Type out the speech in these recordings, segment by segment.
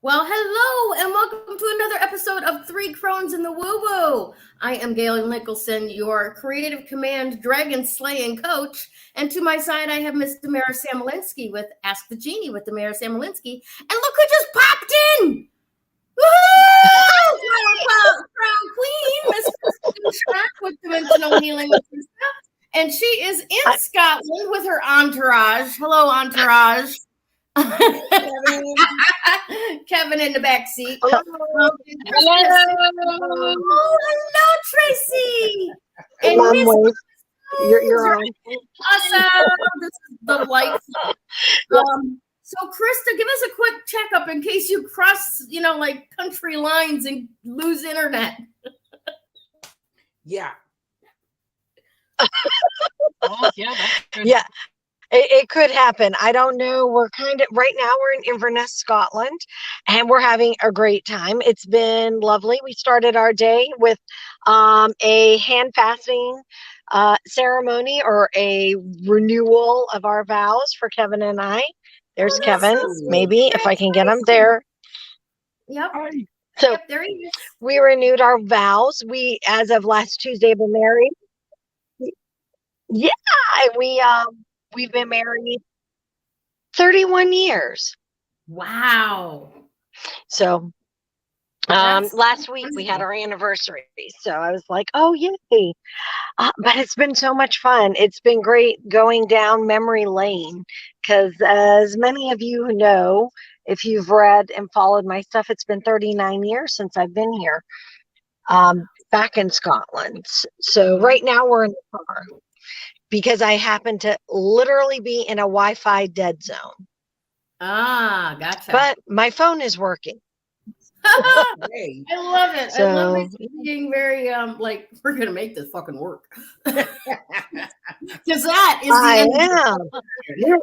Well, hello, and welcome to another episode of Three Crones in the Woo Woo. I am Gayle Nicholson, your creative command dragon slaying coach. And to my side, I have Miss Damaris Samolinski with Ask the Genie with Damaris Samolinski. And look who just popped in! Woohoo! Crown Queen, Miss Krista Ducharme with Dimensional Healing with Krista. And she is in Scotland with her entourage. Hello, entourage. Kevin in the back seat. Hello. Oh, hello, Tracy. And you're on. Awesome. This is delightful. So, Krista, give us a quick checkup in case you cross, like country lines and lose internet. Yeah. Oh, yeah. It could happen. I don't know. We're right now we're in Inverness, Scotland, and we're having a great time. It's been lovely. We started our day with a hand fasting ceremony or a renewal of our vows for Kevin and I. There's Kevin, maybe if I can get him there. Yep. So yep, there he is. We renewed our vows. We, as of last Tuesday, been married. Yeah, we've been married 31 years. Wow. So last week we had our anniversary. So I was like, oh, yay. But it's been so much fun. It's been great going down memory lane because as many of you know, if you've read and followed my stuff, it's been 39 years since I've been here back in Scotland. So right now we're in the car. Because I happen to literally be in a Wi-Fi dead zone. Ah, gotcha. But my phone is working. I love it. So, I love it being very like we're gonna make this fucking work. Because that is we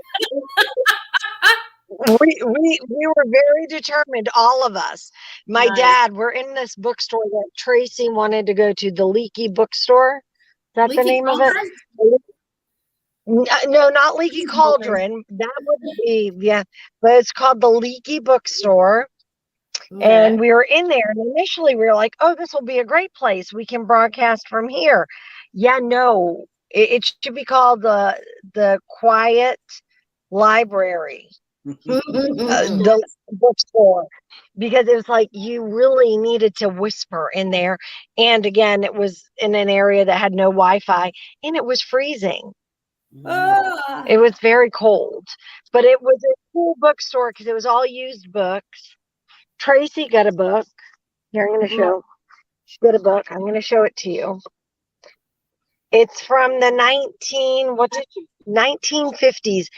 were very determined, all of us. My dad, we're in this bookstore that Tracy wanted to go to, the Leaky Bookstore. Is that the name of it? No, not Leaky Cauldron. That would be, but it's called the Leaky Bookstore. Okay. And we were in there, and initially we were like, oh, this will be a great place. We can broadcast from here. Yeah, no, it should be called the Quiet Library, the bookstore, because it was like you really needed to whisper in there. And again, it was in an area that had no Wi-Fi, and it was freezing. It was very cold, but it was a cool bookstore because it was all used books. Tracy got a book. Here, I'm going to show. She got a book. I'm going to show it to you. It's from the 1950s.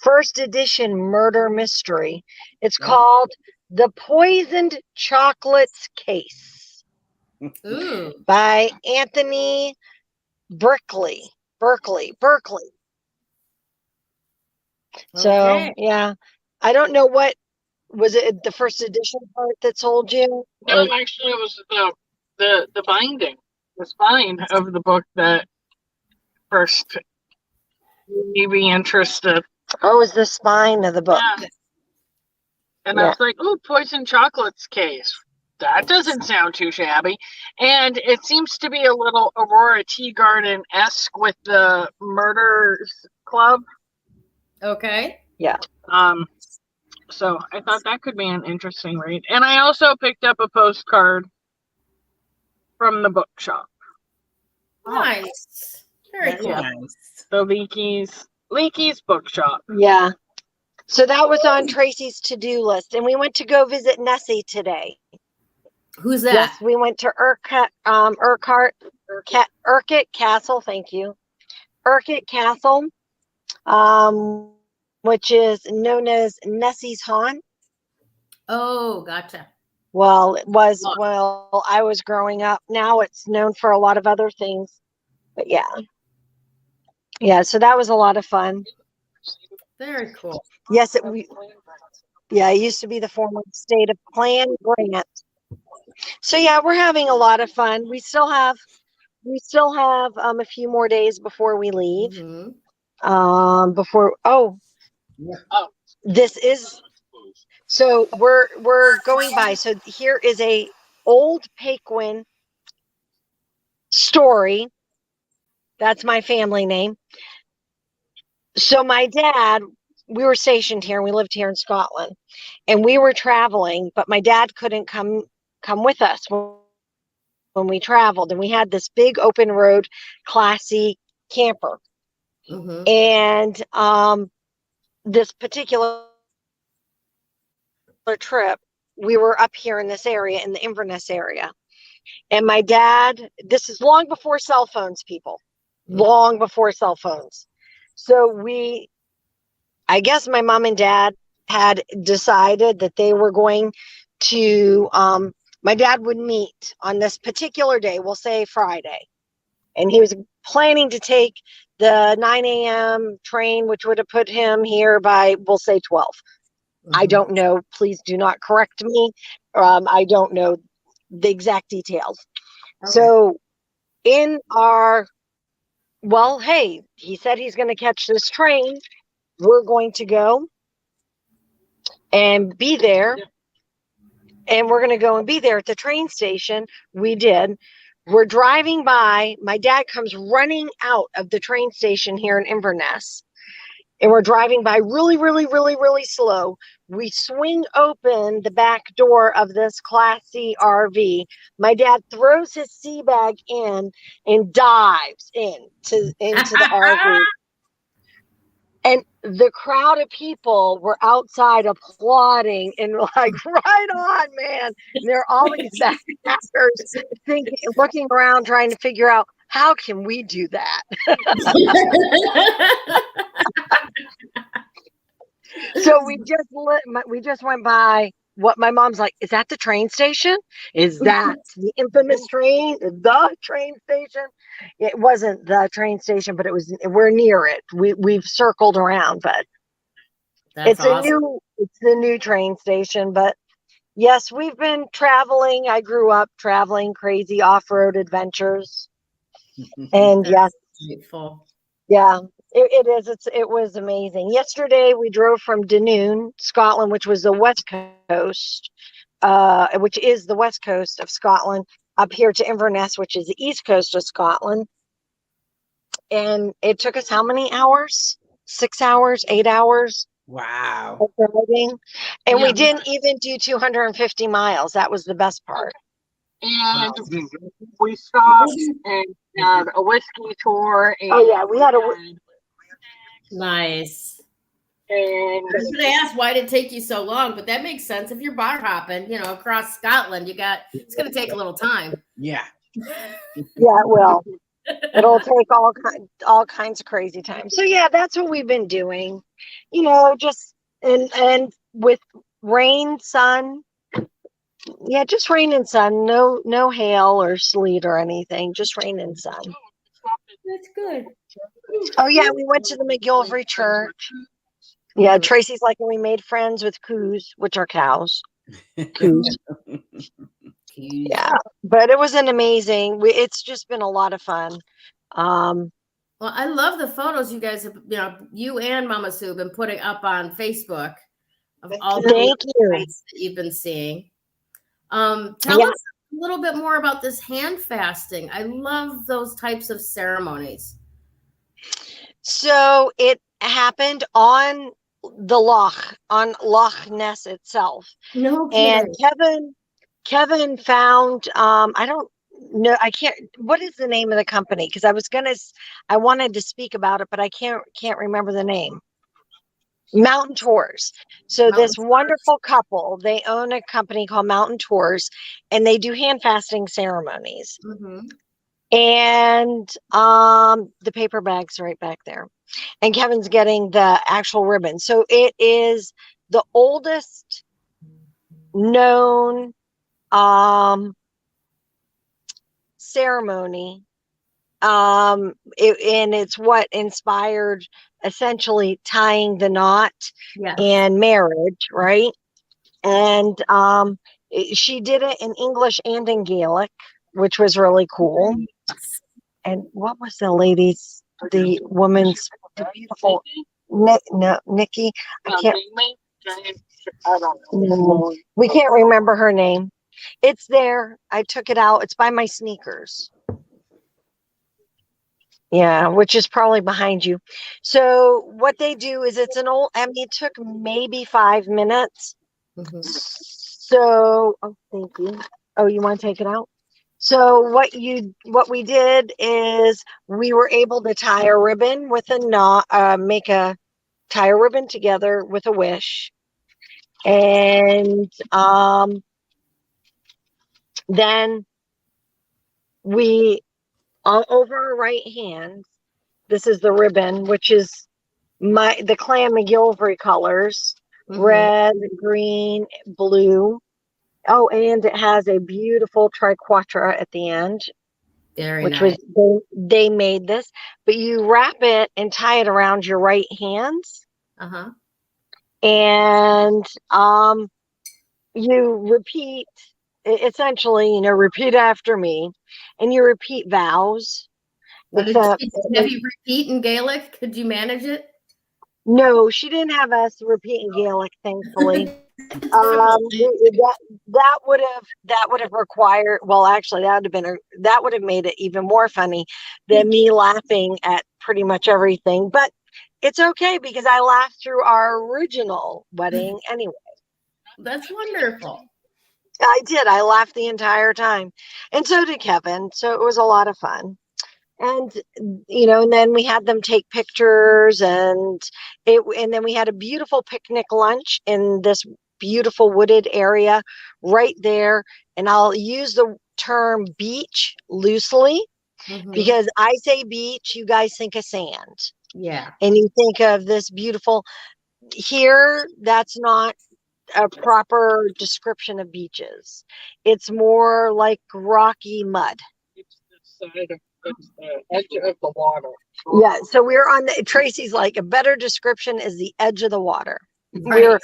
First edition murder mystery. It's called The Poisoned Chocolates Case. Ooh. By Anthony Berkeley. So yeah, I don't know what was it, the first edition part that sold you? No, actually it was the binding, the spine of the book that first made me interested. Oh, is the spine of the book? Yeah. And I was like, oh, Poison Chocolates Case. That doesn't sound too shabby. And it seems to be a little Aurora Teagarden-esque with the Murders Club. Okay. Yeah. So I thought that could be an interesting read. And I also picked up a postcard from the bookshop. Nice. Very cool. Nice. The Leakey's bookshop. Yeah. So that was on Tracy's to-do list. And we went to go visit Nessie today. Who's that? Yes, we went to Urquhart Castle. Thank you. Urquhart Castle, which is known as Nessie's Haunt. Oh, gotcha. Well, it was while I was growing up. Now it's known for a lot of other things. But yeah. So that was a lot of fun. Very cool. Yes, it used to be the former state of Clan Grant. So yeah, we're having a lot of fun. We still have a few more days before we leave. Mm-hmm. This is So we're going by. So here is a old Paquin story. That's my family name. So my dad, we were stationed here and we lived here in Scotland, and we were traveling, but my dad couldn't come with us when we traveled, and we had this big open road classy camper. Mm-hmm. And this particular trip, we were up here in this area, in the Inverness area. And my dad, this is long before cell phones, people, long before cell phones. So I guess my mom and dad had decided that they were going to, my dad would meet on this particular day, we'll say Friday. And he was planning to take the 9 a.m. train, which would have put him here by, we'll say 12. I don't know. Please do not correct me. I don't know the exact details. Okay. So hey, he said he's going to catch this train. We're going to go and be there. And we're going to go and be there at the train station. We did. We're driving by. My dad comes running out of the train station here in Inverness. And we're driving by really, really, really, really slow. We swing open the back door of this classy RV. My dad throws his sea bag in and dives into the RV. And the crowd of people were outside applauding and like, right on, man. And there are all these backpackers looking around trying to figure out, how can we do that? So we just went by what my mom's like, is that the train station? Is that the infamous train? The train station? It wasn't the train station, but we're near it. We've circled around, but it's awesome. It's the new train station. But yes, we've been traveling. I grew up traveling, crazy off-road adventures. And yes. Beautiful. Yeah. It is. It was amazing. Yesterday, we drove from Dunoon, Scotland, which was the west coast, which is the west coast of Scotland, up here to Inverness, which is the east coast of Scotland. And it took us how many hours? 6 hours, 8 hours. Wow. Of driving. And we didn't even do 250 miles. That was the best part. And we stopped and had a whiskey tour. And we had nice. And I was going to ask why did it take you so long, but that makes sense. If you're bar hopping, across Scotland, it's going to take a little time. Yeah. Yeah, it will. It'll take all kinds of crazy time. So yeah, that's what we've been doing. Just and with rain, sun. Yeah, just rain and sun. No hail or sleet or anything. Just rain and sun. That's good. Oh yeah, we went to the McGillivray Church. Yeah, Tracy's like, we made friends with coos, which are cows. Coos. Yeah, but it was an amazing. It's just been a lot of fun. Well, I love the photos you guys have. You and Mama Sue have been putting up on Facebook of all the sites that you've been seeing. Tell us a little bit more about this hand fasting. I love those types of ceremonies. So it happened on the Loch Ness itself. No kidding. And Kevin found, I don't know, what is the name of the company? Because I wanted to speak about it, but I can't remember the name. Mountain Tours. So this wonderful couple, they own a company called Mountain Tours, and they do hand fasting ceremonies. Mm-hmm. And the paper bag's right back there. And Kevin's getting the actual ribbon. So it is the oldest known ceremony. And it's what inspired essentially tying the knot and marriage, right? And she did it in English and in Gaelic, which was really cool. And what was the woman's beautiful Nikki? I can't. I don't know. No, we can't remember her name. It's there. I took it out. It's by my sneakers. Yeah, which is probably behind you. So what they do is it's an old, I mean, it took maybe 5 minutes. Mhm. So, oh, thank you. Oh, you want to take it out? So what we did is we were able to tie a ribbon with a knot, tie a ribbon together with a wish. And then we, over our right hand, this is the ribbon, which is the Clan McGillivray colors, red, green, blue. Oh, and it has a beautiful triquetra at the end, Very which nice. was, they made this, but you wrap it and tie it around your right hands. Uh-huh. And you repeat, essentially, repeat after me, and you repeat vows. Have you repeat in Gaelic? Could you manage it? No, she didn't have us repeat in Gaelic, thankfully. That would have required, well, actually that would have made it even more funny than me laughing at pretty much everything. But it's okay because I laughed through our original wedding anyway. That's wonderful. I did. I laughed the entire time. And so did Kevin. So it was a lot of fun. And, and then we had them take pictures and then we had a beautiful picnic lunch in this beautiful wooded area right there. And I'll use the term beach loosely because I say beach, you guys think of sand. Yeah. And you think of this beautiful, here, that's not a proper description of beaches. It's more like rocky mud. It's the edge of the water. Yeah, so we're on Tracy's like, a better description is the edge of the water. Right. We're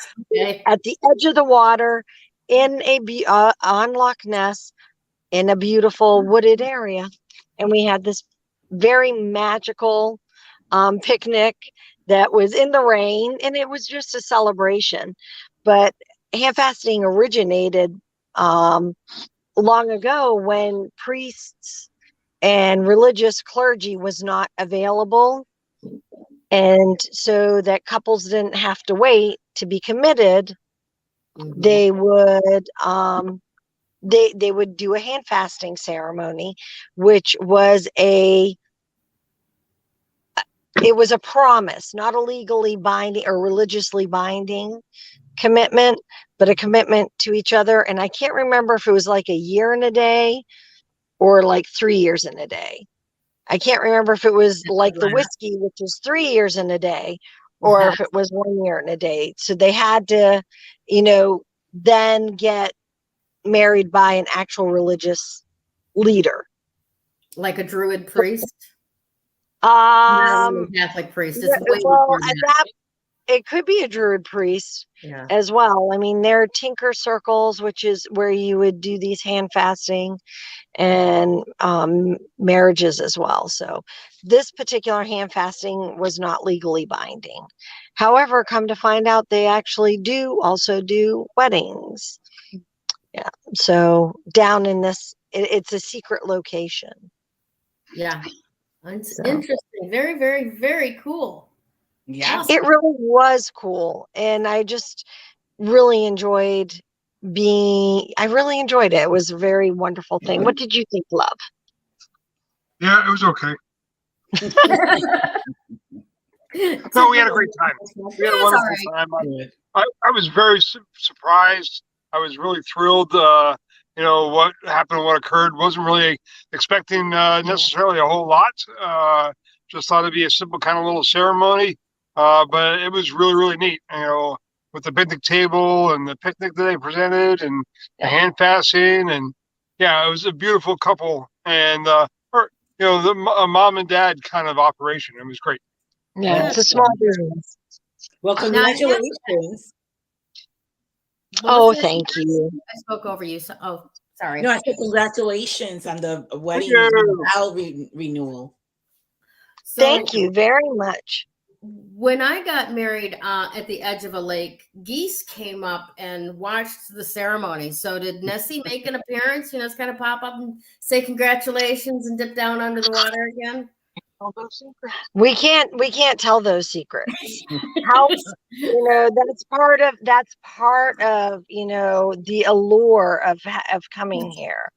at the edge of the water in on Loch Ness in a beautiful wooded area. And we had this very magical picnic that was in the rain, and it was just a celebration. But hand fasting originated long ago when priests and religious clergy was not available. And so that couples didn't have to wait to be committed. They would they would do a hand fasting ceremony, which was it was a promise, not a legally binding or religiously binding commitment, but a commitment to each other. And I can't remember if it was like a year and a day or like 3 years in a day. I can't remember if it was like the whiskey, which is 3 years in a day, or if it was 1 year in a day. So they had to, then get married by an actual religious leader. Like a Druid priest? Catholic priest. It could be a Druid priest as well. I mean, there are Tinker circles, which is where you would do these hand fasting and marriages as well. So this particular hand fasting was not legally binding. However, come to find out, they actually also do weddings. Yeah. So down in this, it's a secret location. Yeah. It's interesting. Very, very, very cool. Yeah. Awesome. It really was cool. And I just really enjoyed it. It was a very wonderful thing. What did you think, love? Yeah, it was okay. No, we had a great time. We had a wonderful time. I was very surprised. I was really thrilled. What happened, what occurred. Wasn't really expecting necessarily a whole lot. Just thought it'd be a simple kind of little ceremony. But it was really, really neat. With the picnic table and the picnic that they presented and the hand fasting, and it was a beautiful couple, and the mom and dad kind of operation. It was great. Yeah, it's a small business. Well, congratulations. Oh, thank you. I spoke over you. So, sorry. No, I said congratulations on the wedding vow renewal. Thank you very much. when I got married at the edge of a lake, geese came up and watched the ceremony. So did Nessie make an appearance? Just kind of pop up and say congratulations and dip down under the water again? We can't tell those secrets. How that's part of the allure of coming here.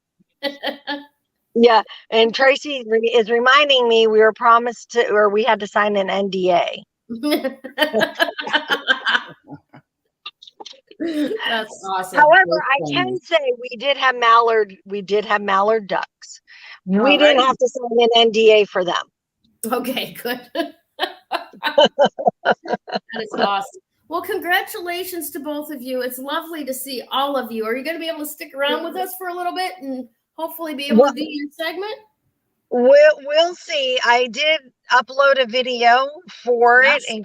Yeah, and Tracy is reminding me we were promised to, or we had to sign an NDA. That's awesome. However, I can say we did have mallard ducks. We didn't have to sign an NDA for them. Okay, good. That is awesome. Well, congratulations to both of you. It's lovely to see all of you. Are you going to be able to stick around with us for a little bit and hopefully be able to do your segment? We'll see. I did upload a video for it in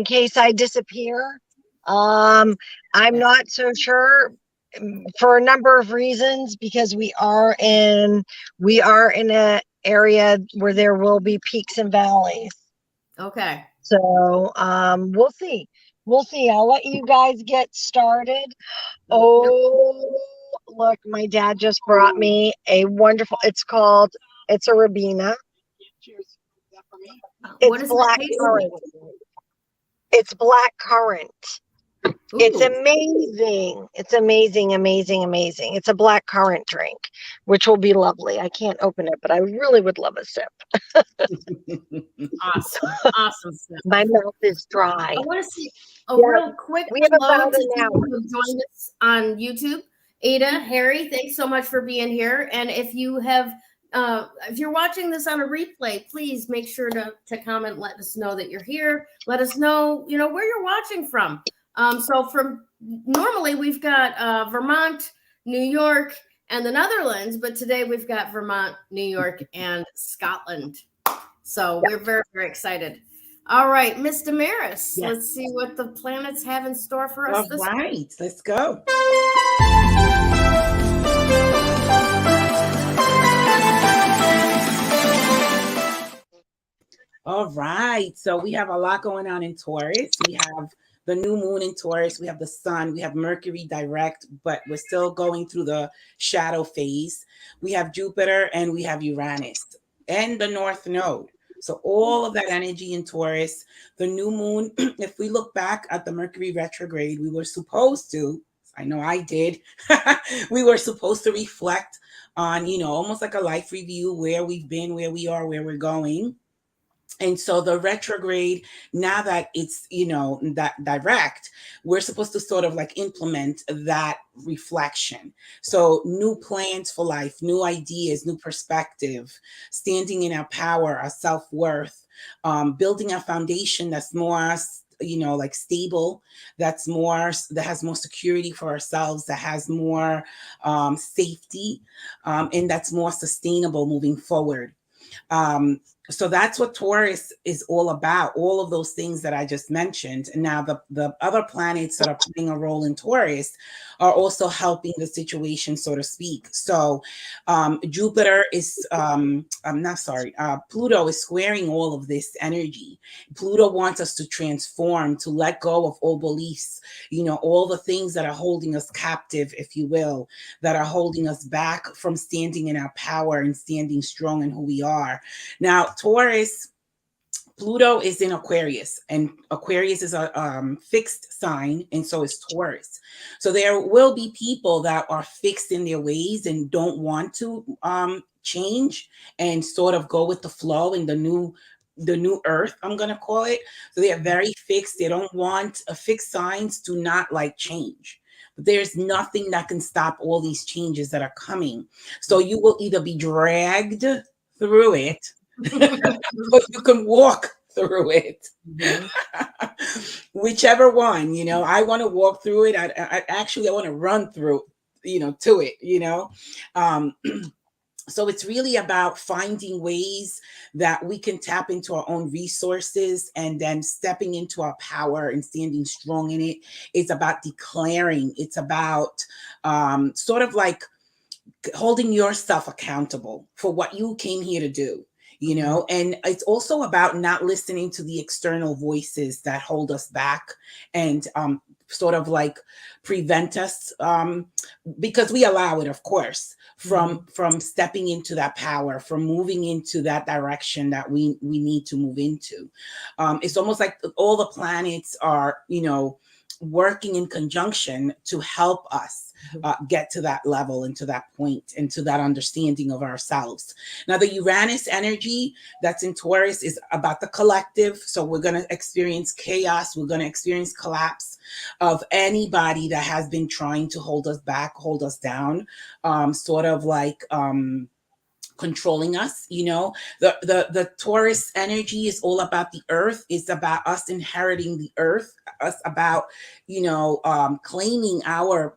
case I disappear. I'm not so sure for a number of reasons, because we are in an area where there will be peaks and valleys. Okay. So we'll see. I'll let you guys get started. Oh, look, my dad just brought me a wonderful, it's a Rabina. It's black currant. It's black currant. Ooh. It's amazing. It's amazing. It's a black currant drink, which will be lovely. I can't open it, but I really would love a sip. Awesome. My mouth is dry. I want to see real quick hello to people who joined us on YouTube. Ada, Harry, thanks so much for being here. And if you have, if you're watching this on a replay, please make sure to comment, let us know that you're here. Let us know, where you're watching from. So normally we've got Vermont, New York, and the Netherlands, but today we've got Vermont, New York, and Scotland. So we're very, very excited. All right, Miss Damaris, let's see what the planets have in store for us this week. All right, let's go. All right, so we have a lot going on in Taurus. We have the new moon in Taurus, we have the sun, we have Mercury direct, but we're still going through the shadow phase. We have Jupiter and we have Uranus and the North Node. So all of that energy in Taurus, the new moon, if we look back at the Mercury retrograde, we were supposed to, I know I did, we were supposed to reflect on, almost like a life review, where we've been, where we are, where we're going. And so the retrograde, now that it's, that direct, we're supposed to sort of like implement that reflection. So new plans for life, new ideas, new perspective, standing in our power, our self-worth, building a foundation that's more like stable, that has more security for ourselves, that has more safety, and that's more sustainable moving forward. So that's what Taurus is all about, all of those things that I just mentioned. And now the other planets that are playing a role in Taurus are also helping the situation, so to speak. So Pluto is squaring all of this energy. Pluto wants us to transform, to let go of old beliefs, all the things that are holding us captive, if you will, that are holding us back from standing in our power and standing strong in who we are. Now, Taurus, Pluto is in Aquarius, and Aquarius is a fixed sign, and so is Taurus. So there will be people that are fixed in their ways and don't want to change and sort of go with the flow in the new earth, I'm going to call it. So they are very fixed. They don't want fixed signs, do not like change. But there's nothing that can stop all these changes that are coming. So you will either be dragged through it, but you can walk through it. Mm-hmm. Whichever one, I want to walk through it. I want to run through, to it, So it's really about finding ways that we can tap into our own resources and then stepping into our power and standing strong in it. It's about declaring. It's about sort of like holding yourself accountable for what you came here to do. you know, and it's also about not listening to the external voices that hold us back and sort of like prevent us, because we allow it, of course, from stepping into that power, from moving into that direction that we need to move into. It's almost like all the planets are, you know, working in conjunction to help us get to that level and to that point and to that understanding of ourselves. Now, the Uranus energy that's in Taurus is about the collective. So we're going to experience chaos. We're going to experience collapse of anybody that has been trying to hold us back, hold us down, sort of like controlling us. You know, the Taurus energy is all about the earth. It's about us inheriting the earth, us about, you know, claiming our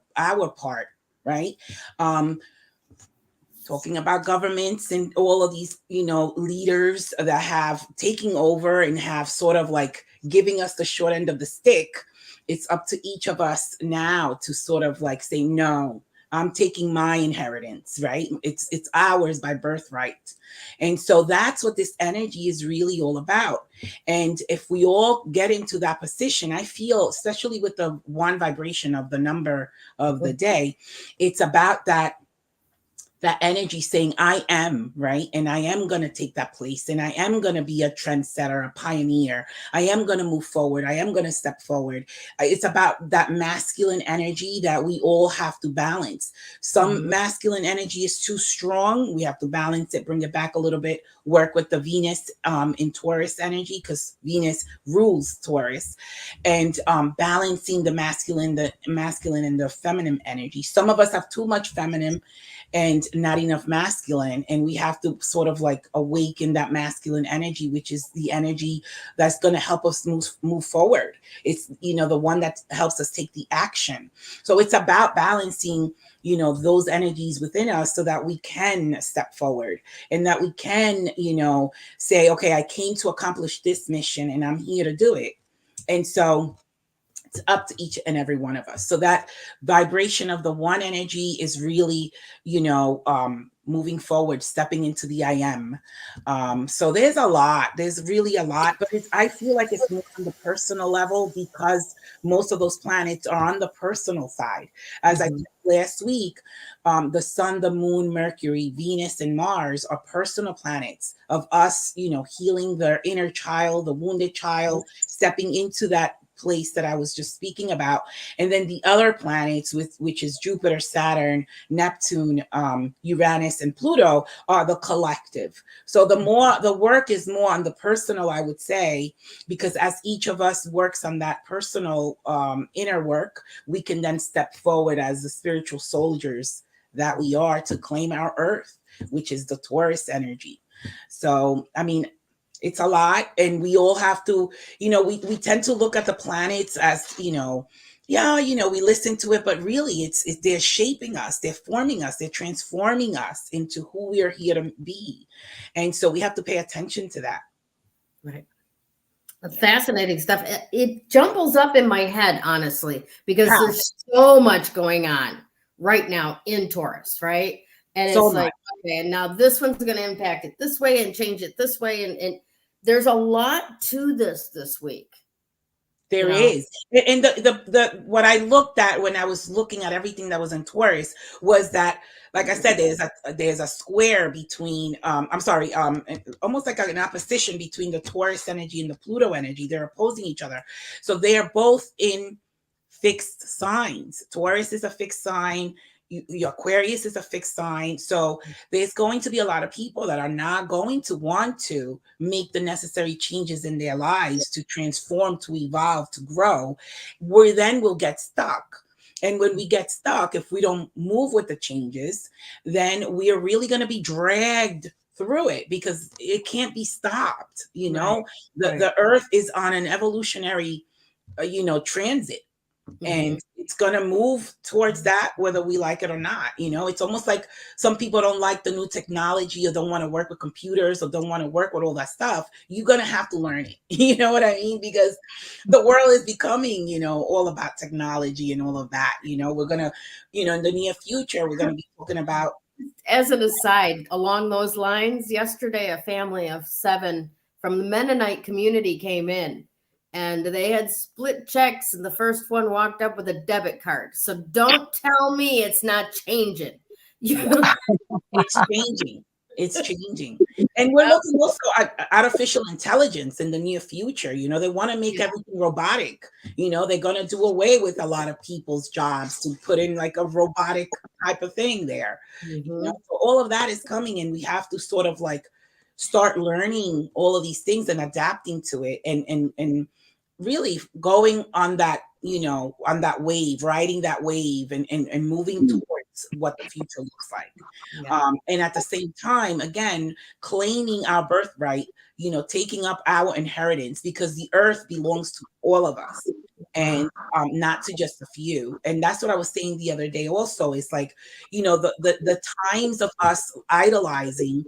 part, right? Talking about governments and all of these, you know, leaders that have taken over and have sort of like giving us the short end of the stick. It's up to each of us now to sort of like say, no, I'm taking my inheritance, right? It's ours by birthright. And so that's what this energy is really all about. And if we all get into that position, I feel, especially with the one vibration of the number of the day, it's about that energy saying, I am, right? And I am going to take that place. And I am going to be a trendsetter, a pioneer. I am going to move forward. I am going to step forward. It's about that masculine energy that we all have to balance. Some masculine energy is too strong. We have to balance it, bring it back a little bit, work with the Venus in Taurus energy, because Venus rules Taurus, and balancing the masculine and the feminine energy. Some of us have too much feminine and not enough masculine, and we have to sort of like awaken that masculine energy, which is the energy that's going to help us move forward. It's, you know, the one that helps us take the action. So it's about balancing, you know, those energies within us so that we can step forward and that we can, you know, say, okay, I came to accomplish this mission and I'm here to do it. And so it's up to each and every one of us. So that vibration of the one energy is really, you know, moving forward, stepping into the I am. So there's a lot. There's really a lot, but I feel like it's more on the personal level because most of those planets are on the personal side. As I said last week, the sun, the moon, Mercury, Venus, and Mars are personal planets of us, you know, healing the inner child, the wounded child, stepping into that place that I was just speaking about. And then the other planets, which is Jupiter, Saturn, Neptune, Uranus, and Pluto, are the collective. So the work is more on the personal, I would say, because as each of us works on that personal inner work, we can then step forward as the spiritual soldiers that we are to claim our earth, which is the Taurus energy. So, I mean, it's a lot, and we all have to, you know, we tend to look at the planets as, you know, yeah, you know, we listen to it, but really it's they're shaping us, they're forming us, they're transforming us into who we are here to be. And so we have to pay attention to that. Right. Fascinating stuff. It jumbles up in my head, honestly, because there's so much going on right now in Taurus, right? And it's like, okay, and now this one's going to impact it this way and change it this way. And there's a lot to this week. There is. And the what I looked at when I was looking at everything that was in Taurus was that, like I said, there's a square between almost like an opposition between the Taurus energy and the Pluto energy. They're opposing each other. So they are both in fixed signs. Taurus is a fixed sign. Your Aquarius is a fixed sign. So there's going to be a lot of people that are not going to want to make the necessary changes in their lives to transform, to evolve, to grow, where then we'll get stuck. And when we get stuck, if we don't move with the changes, then we are really going to be dragged through it because it can't be stopped. You know, the earth is on an evolutionary, transit. And it's going to move towards that, whether we like it or not. You know, it's almost like some people don't like the new technology or don't want to work with computers or don't want to work with all that stuff. You're going to have to learn it. You know what I mean? Because the world is becoming, all about technology and all of that. We're going to, in the near future, we're going to be talking about As an aside, along those lines, yesterday a family of 7 from the Mennonite community came in, and they had split checks, and the first one walked up with a debit card. So don't tell me it's not changing. It's changing. It's changing. And we're looking also at artificial intelligence in the near future. You know, they want to make everything robotic. You know, they're going to do away with a lot of people's jobs to put in like a robotic type of thing there. You know, so all of that is coming, and we have to sort of like start learning all of these things and adapting to it, and really going on that, you know, on that wave, riding that wave, and moving towards what the future looks like. And at the same time, again, claiming our birthright, you know, taking up our inheritance, because the earth belongs to all of us, and not to just a few. And that's what I was saying the other day also. It's like, you know, the times of us idolizing,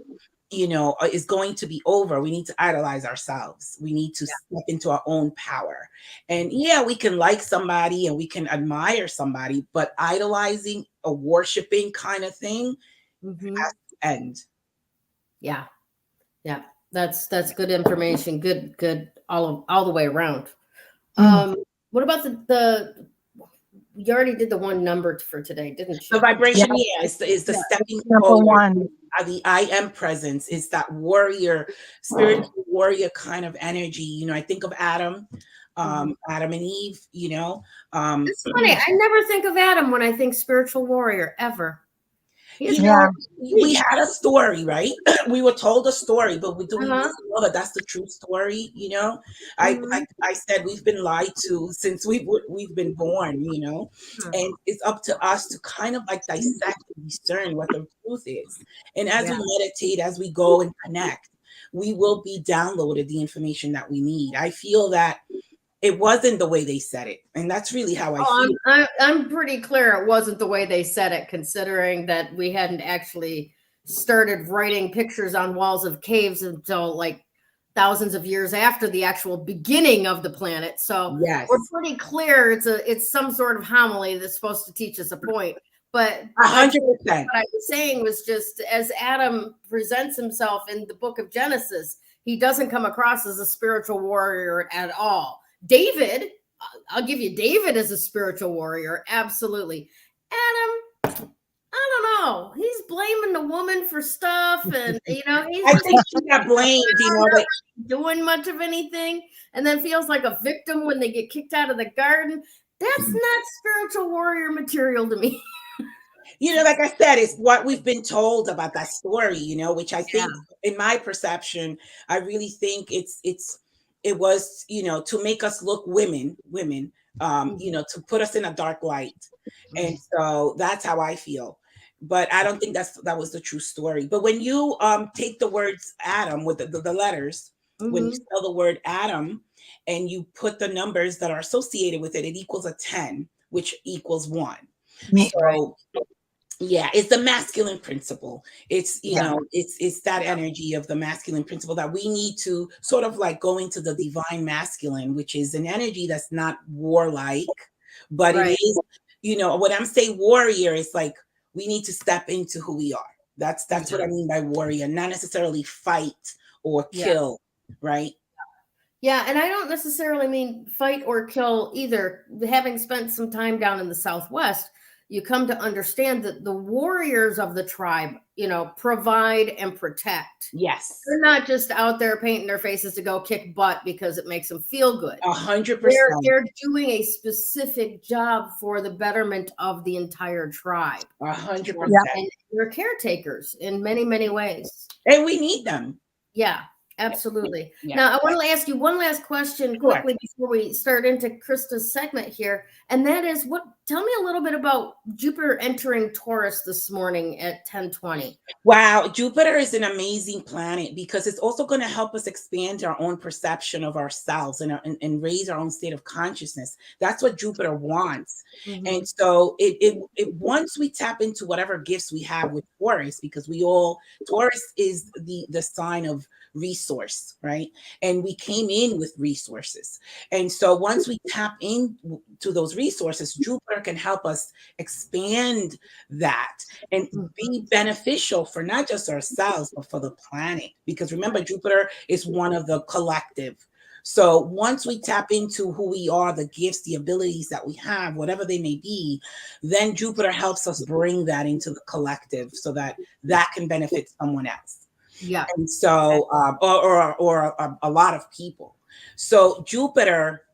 you know, is going to be over. We need to idolize ourselves. We need to step into our own power. And yeah, we can like somebody and we can admire somebody, but idolizing, a worshiping kind of thing has to end. Yeah. That's good information. Good all the way around. What about the you already did the one number for today, didn't you? The vibration, is the stepping forward. The I am presence is that warrior, spiritual warrior kind of energy. You know, I think of Adam and Eve, you know. It's funny. I never think of Adam when I think spiritual warrior ever. You know, we had a story, right? We were told a story, but we really know that that's the true story. You know, I said, we've been lied to since we've been born. You know, and it's up to us to kind of like dissect and discern what the truth is. And as we meditate, as we go and connect, we will be downloaded the information that we need. I feel that it wasn't the way they said it, and that's really how I feel. I'm pretty clear it wasn't the way they said it, considering that we hadn't actually started writing pictures on walls of caves until like thousands of years after the actual beginning of the planet. So we're pretty clear it's some sort of homily that's supposed to teach us a point. But 100%. What I was saying was just, as Adam presents himself in the book of Genesis, he doesn't come across as a spiritual warrior at all. David, I'll give you David as a spiritual warrior. Absolutely. Adam, I don't know. He's blaming the woman for stuff. And, you know, I think she got blamed, you know, like doing much of anything, and then feels like a victim when they get kicked out of the garden. That's not spiritual warrior material to me. You know, like I said, it's what we've been told about that story, you know, which I think, in my perception, I really think it was, you know, to make us look women, you know, to put us in a dark light. And so that's how I feel. But I don't think that was the true story. But when you take the words Adam with the letters, when you spell the word Adam and you put the numbers that are associated with it, it equals a 10, which equals 1. So yeah, it's the masculine principle. It's, you know, it's that energy of the masculine principle that we need to sort of like go into the divine masculine, which is an energy that's not warlike, but it is, you know, when I'm saying warrior, it's like we need to step into who we are. That's what I mean by warrior, not necessarily fight or kill, right? Yeah, and I don't necessarily mean fight or kill either. Having spent some time down in the Southwest, you come to understand that the warriors of the tribe, you know, provide and protect. Yes. They're not just out there painting their faces to go kick butt because it makes them feel good. 100%. They're doing a specific job for the betterment of the entire tribe. 100%. And they're caretakers in many, many ways. And we need them. Yeah. Absolutely. Yeah. Now, I want to ask you one last question quickly before we start into Krista's segment here. And that is, tell me a little bit about Jupiter entering Taurus this morning at 10:20. Wow. Jupiter is an amazing planet because it's also going to help us expand our own perception of ourselves and raise our own state of consciousness. That's what Jupiter wants. And so it once we tap into whatever gifts we have with Taurus, because Taurus is the sign of resource, right? And we came in with resources. And so once we tap into those resources, Jupiter can help us expand that and be beneficial for not just ourselves, but for the planet. Because remember, Jupiter is one of the collective. So once we tap into who we are, the gifts, the abilities that we have, whatever they may be, then Jupiter helps us bring that into the collective so that that can benefit someone else. Yeah. And so, or a lot of people. So Jupiter,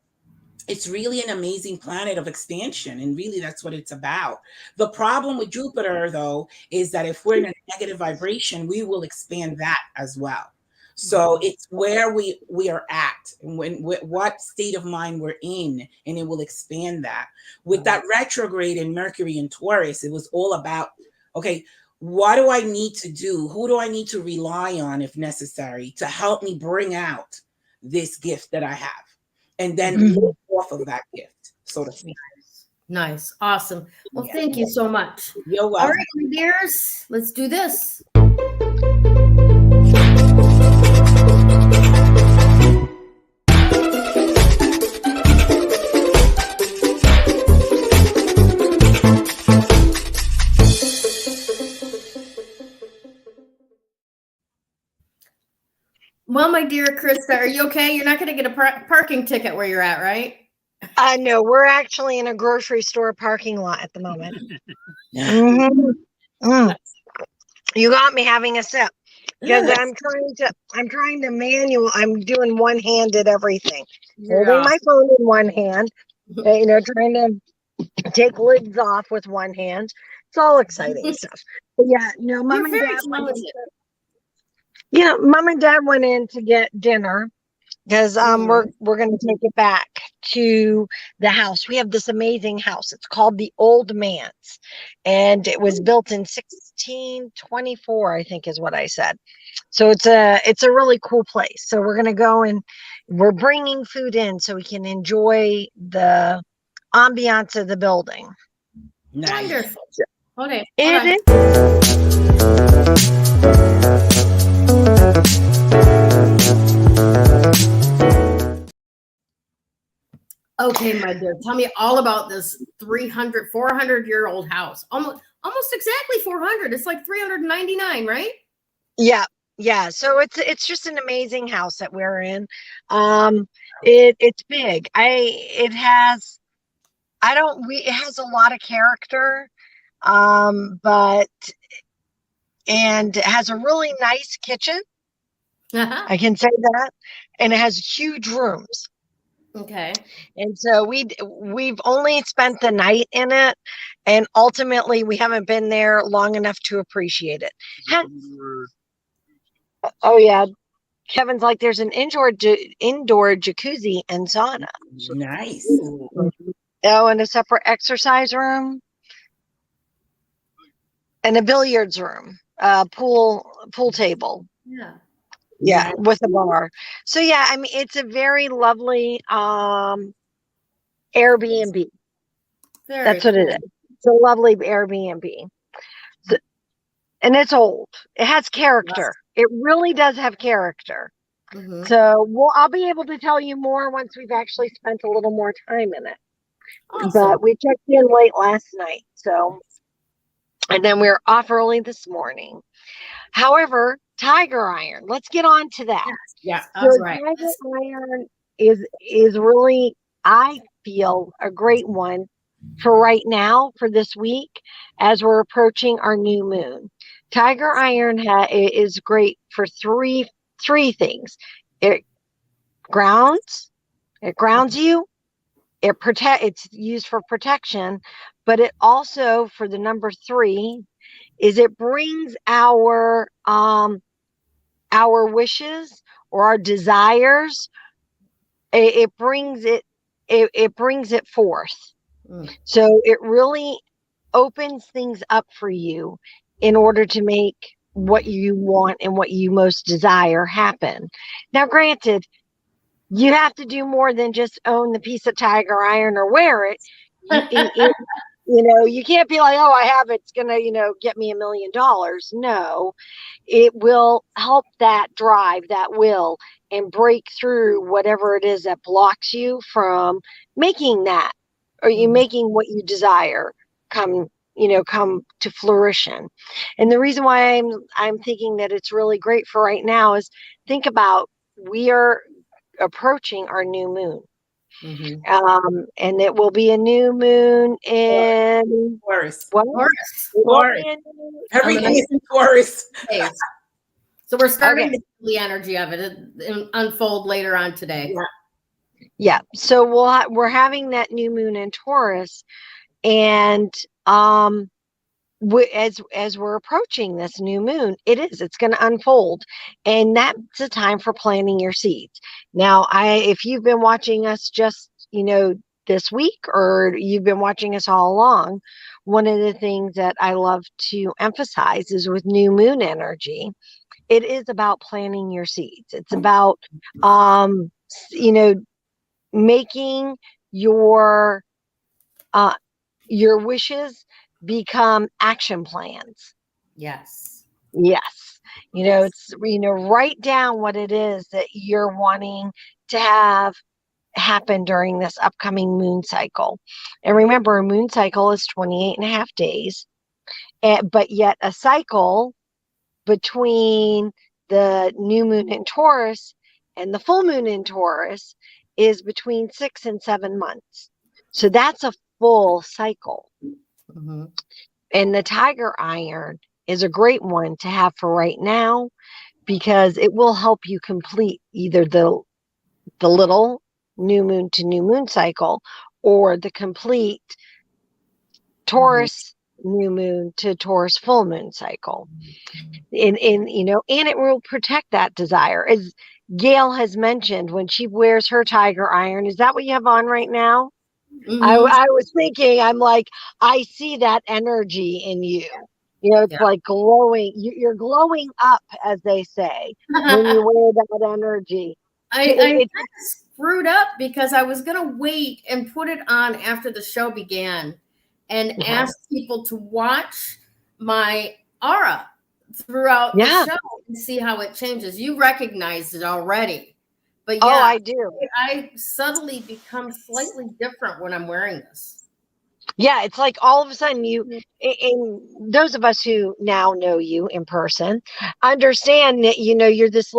it's really an amazing planet of expansion. And really that's what it's about. The problem with Jupiter, though, is that if we're in a negative vibration, we will expand that as well. So it's where we are at and what state of mind we're in, and it will expand that. With that retrograde in Mercury and Taurus, it was all about, okay, what do I need to do? Who do I need to rely on if necessary to help me bring out this gift that I have? And then live off of that gift, so to speak. Nice. Awesome. Well, thank you so much. You're welcome. All right, my dears, let's do this. Well, my dear Krista, are you okay? You're not going to get a parking ticket where you're at, right? No, we're actually in a grocery store parking lot at the moment. You got me having a sip because I'm trying to I'm doing one-handed everything. Holding my phone in one hand, trying to take lids off with one hand. It's all exciting stuff. But yeah, Mom and Dad Mom and Dad went in to get dinner because we're going to take it back to the house. We have this amazing house. It's called the Old Manse, and it was built in 1624, I think is what I said. So it's a really cool place. So we're going to go and we're bringing food in so we can enjoy the ambiance of the building. Nice. Wonderful. Okay. Okay, my dear, tell me all about this 400-year-old house. Almost exactly 400. It's like 399, right? Yeah. So it's just an amazing house that we're in. It's big. It has a lot of character. And it has a really nice kitchen. I can say that. And it has huge rooms. Okay. And so we've only spent the night in it, and ultimately we haven't been there long enough to appreciate it. Oh yeah. Kevin's like, there's an indoor jacuzzi and sauna. Nice. Oh, and a separate exercise room. And a billiards room, pool table. Yeah, with a bar. So yeah, I mean, it's a very lovely Airbnb. That's what it is. It's a lovely Airbnb. So, and it's old. It has character. It really does have character. So I'll be able to tell you more once we've actually spent a little more time in it. Awesome. But we checked in late last night, and then we're off early this morning. However, Tiger Iron, let's get on to that. Yeah, so right. Tiger Iron is really, I feel, a great one for right now, for this week, as we're approaching our new moon. Tiger Iron is great for three things. It grounds you. It's used for protection, but it also, for the number 3, is it brings our wishes or our desires. It brings it forth. So it really opens things up for you in order to make what you want and what you most desire happen. Now, granted, you have to do more than just own the piece of Tiger Iron or wear it. You can't be like, oh, I have it's gonna, get me $1 million. No, it will help that drive, that will, and break through whatever it is that blocks you from making that, or you making what you desire come to fruition. And the reason why I'm thinking that it's really great for right now is, think about, we are approaching our new moon. And it will be a new moon in Taurus. what? Taurus. Everything is in Taurus. So we're starting to see the energy of it unfold later on today. Yeah. So we're having that new moon in Taurus, and as we're approaching this new moon, it's going to unfold, and that's a time for planting your seeds. Now, if you've been watching us just this week, or you've been watching us all along, one of the things that I love to emphasize is, with new moon energy, it is about planting your seeds. It's about making your wishes become action plans. Yes. It's write down what it is that you're wanting to have happen during this upcoming moon cycle. And remember, a moon cycle is 28 and a half days, but yet a cycle between the new moon in Taurus and the full moon in Taurus is between 6 and 7 months. So that's a full cycle. And the tiger iron is a great one to have for right now, because it will help you complete either the little new moon to new moon cycle, or the complete Taurus new moon to Taurus full moon cycle. And it will protect that desire. As Gayle has mentioned, when she wears her tiger iron, is that what you have on right now? I was thinking, I'm like, I see that energy in you. It's like glowing. You're glowing up, as they say, when you wear that energy. I kind of screwed up, because I was going to wait and put it on after the show began, and ask people to watch my aura throughout the show and see how it changes. You recognized it already. But I do. I subtly become slightly different when I'm wearing this. Yeah, it's like all of a sudden and those of us who now know you in person understand that, you're this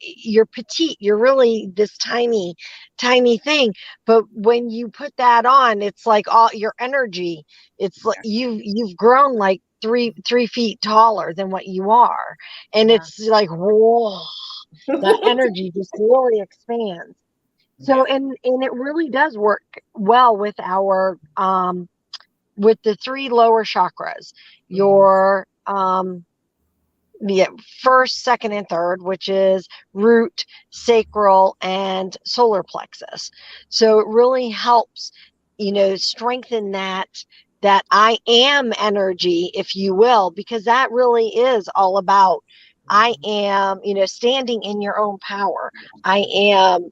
you're petite, you're really this tiny thing. But when you put that on, it's like all your energy, it's like you've grown like three feet taller than what you are. And it's like, whoa, that energy just really expands. So, and it really does work well with our, with the 3 lower chakras, your, first, second, and third, which is root, sacral, and solar plexus. So it really helps, strengthen that I am energy, if you will, because that really is all about, I am, standing in your own power. I am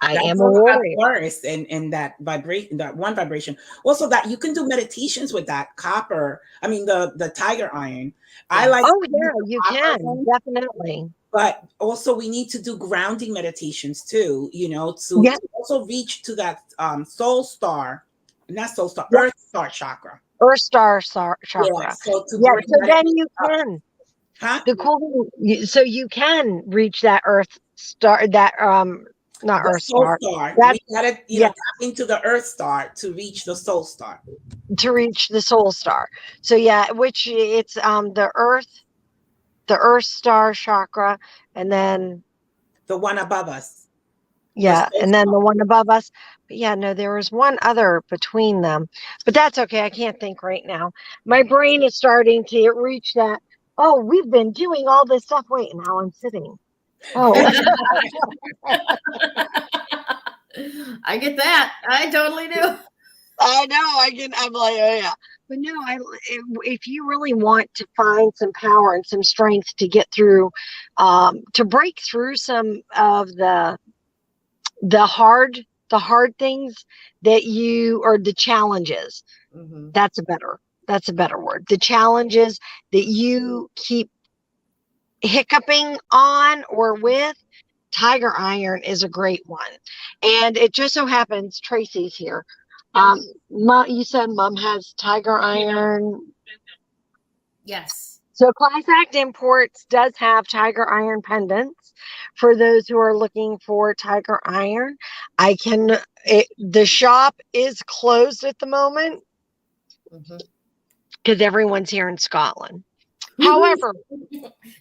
a warrior. And that vibration, that one vibration. Also, that you can do meditations with that the tiger iron. I like. Oh yeah, you can definitely. But also, we need to do grounding meditations too. To also reach to that Earth Star chakra. Earth Star chakra. Yeah, so then you can. The cool thing, so you can reach that Earth Star, that not Earth Star. That, we gotta, tap into the Earth Star to reach the Soul Star. To reach the Soul Star. So which it's the Earth Star chakra, and then the one above us. Yeah, and then the one above us. But there was one other between them. But that's okay. I can't think right now. My brain is starting to reach that. Oh, we've been doing all this stuff. Wait, now I'm sitting. Oh. I get that. I totally do. I know. I'm like, oh yeah. But no, if you really want to find some power and some strength to get through, to break through some of the hard the hard things that or the challenges. Mm-hmm. That's a better word. The challenges that you keep hiccuping on or with, Tiger Iron is a great one. And it just so happens Tracy's here. You said Mom has Tiger Iron. Yes. So Class Act Imports does have Tiger Iron pendants for those who are looking for Tiger Iron. The shop is closed at the moment because everyone's here in Scotland. However,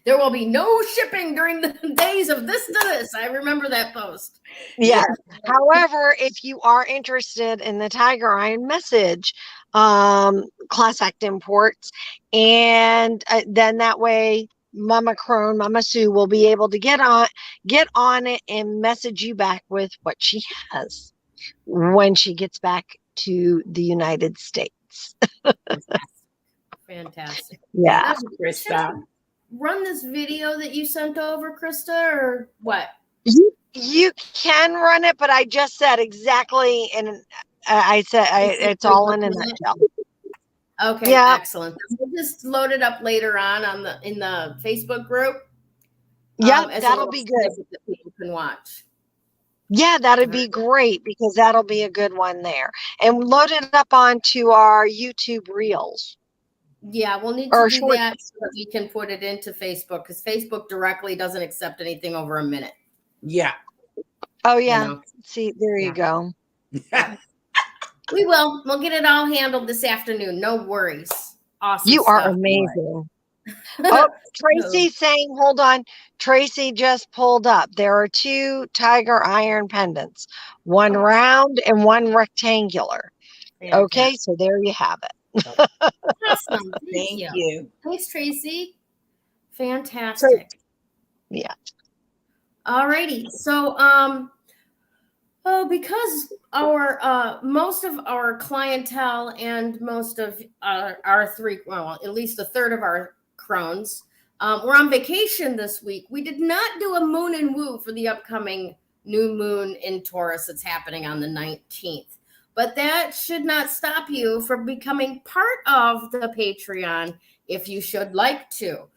there will be no shipping during the days of this to this. I remember that post. Yeah. However, if you are interested in the Tiger Iron message, Class Act Imports, and then that way Mama Crone, Mama Sue will be able to get on it and message you back with what she has when she gets back to the United States. Fantastic. Yeah. Krista. Run this video that you sent over, Krista, or what? You can run it, but I just said exactly, and I said it's all in a nutshell. Okay, yeah. Excellent. We'll just load it up later on in the Facebook group. Yeah, that'll be good. That people can watch. Yeah, that'd be great because that'll be a good one there. And load it up onto our YouTube Reels. Yeah, we'll need to do that so that we can put it into Facebook because Facebook directly doesn't accept anything over a minute. Yeah. Oh, yeah. You know? See, there you go. We will. We'll get it all handled this afternoon. No worries. Awesome. You are amazing. Oh, Tracy's saying, hold on. Tracy just pulled up. There are 2 Tiger Iron pendants, one round and one rectangular. Okay, so there you have it. Awesome. Thank you. Thanks, Tracy. Fantastic. Yeah. All righty. So, because most of our clientele and most of our at least a third of our Crones, we're on vacation this week. We did not do a moon and woo for the upcoming new moon in Taurus that's happening on the 19th. But that should not stop you from becoming part of the Patreon if you should like to.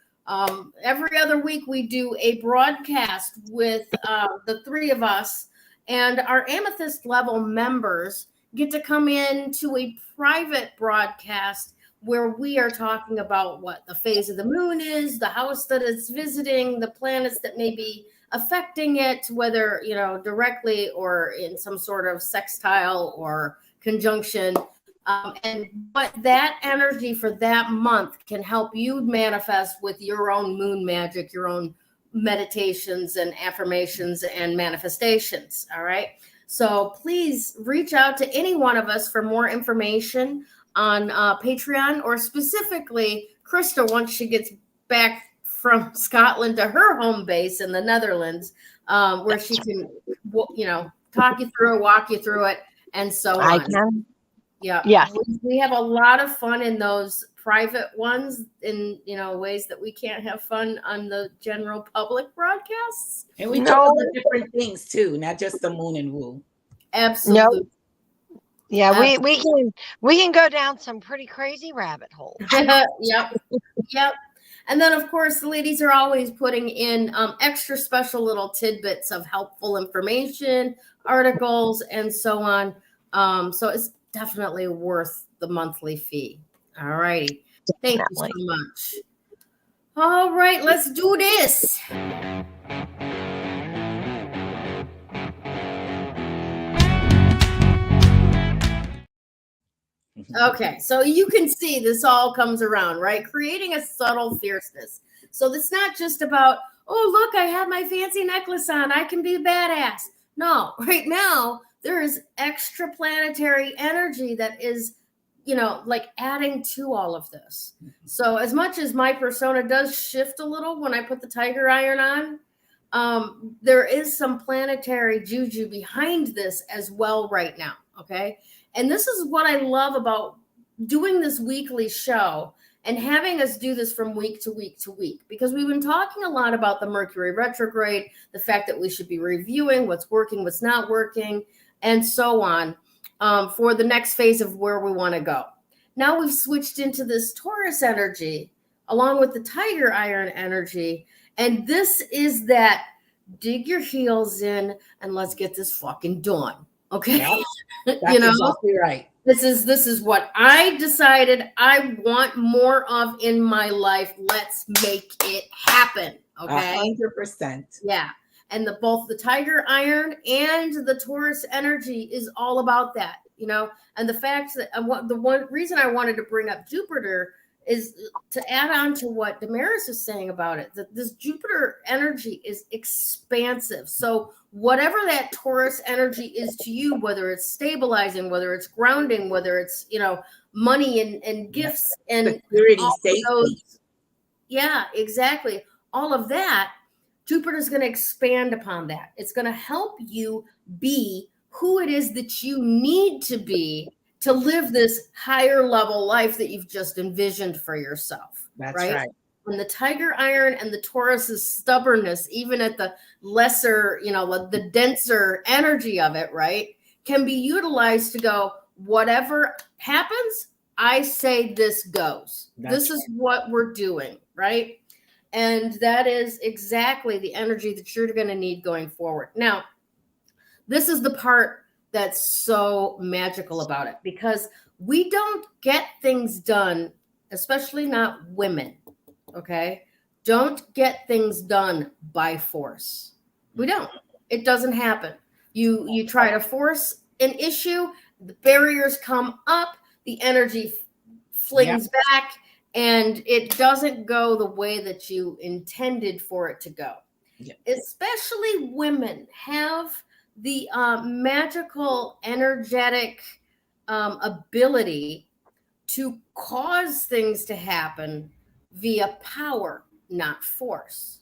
Every other week we do a broadcast with the 3 of us, and our Amethyst level members get to come in to a private broadcast where we are talking about what the phase of the moon is, the house that it's visiting, the planets that may be affecting it, whether, directly or in some sort of sextile or conjunction. And what that energy for that month can help you manifest with your own moon magic, your own meditations and affirmations and manifestations. All right. So please reach out to any one of us for more information on Patreon, or specifically Krista once she gets back from Scotland to her home base in the Netherlands, where she can, talk you through it, walk you through it, and so on. I can. Yeah. Yeah. We have a lot of fun in those private ones in, ways that we can't have fun on the general public broadcasts. And we talk about different things too, not just the moon and woo. Absolutely. Nope. Yeah, we can go down some pretty crazy rabbit holes. Yep. And then, of course, the ladies are always putting in extra special little tidbits of helpful information, articles, and so on. So it's definitely worth the monthly fee. All righty. Thank you so much. All right, let's do this. Okay, so you can see this all comes around, right? Creating a subtle fierceness. So it's not just about, oh, look, I have my fancy necklace on. I can be a badass. No, right now, there is extra planetary energy that is, like adding to all of this. So as much as my persona does shift a little when I put the Tiger Iron on, there is some planetary juju behind this as well right now, okay? And this is what I love about doing this weekly show and having us do this from week to week to week, because we've been talking a lot about the Mercury retrograde, the fact that we should be reviewing what's working, what's not working. and so on, for the next phase of where we want to go. Now we've switched into this Taurus energy along with the Tiger Iron energy. And this is that dig your heels in and let's get this fucking done. Okay. Yeah, that's exactly right. This is what I decided I want more of in my life. Let's make it happen. Okay. 100%. Yeah. And both the Tiger Iron and the Taurus energy is all about that, and the fact that the one reason I wanted to bring up Jupiter is to add on to what Damaris is saying about it, that this Jupiter energy is expansive. So whatever that Taurus energy is to you, whether it's stabilizing, whether it's grounding, whether it's, money and gifts and security, safety. Yeah, exactly. All of that, Jupiter is going to expand upon that. It's going to help you be who it is that you need to be to live this higher level life that you've just envisioned for yourself. That's right. And the Tiger Iron and the Taurus's stubbornness, even at the lesser, the denser energy of it, right, can be utilized to go, whatever happens, I say this goes. This is what we're doing, right? And that is exactly the energy that you're going to need going forward. Now, this is the part that's so magical about it, because we don't get things done, especially not women, okay? Don't get things done by force. We don't. It doesn't happen. You try to force an issue, the barriers come up, the energy flings back, and it doesn't go the way that you intended for it to go. Yep. Especially women have the magical, energetic ability to cause things to happen via power, not force.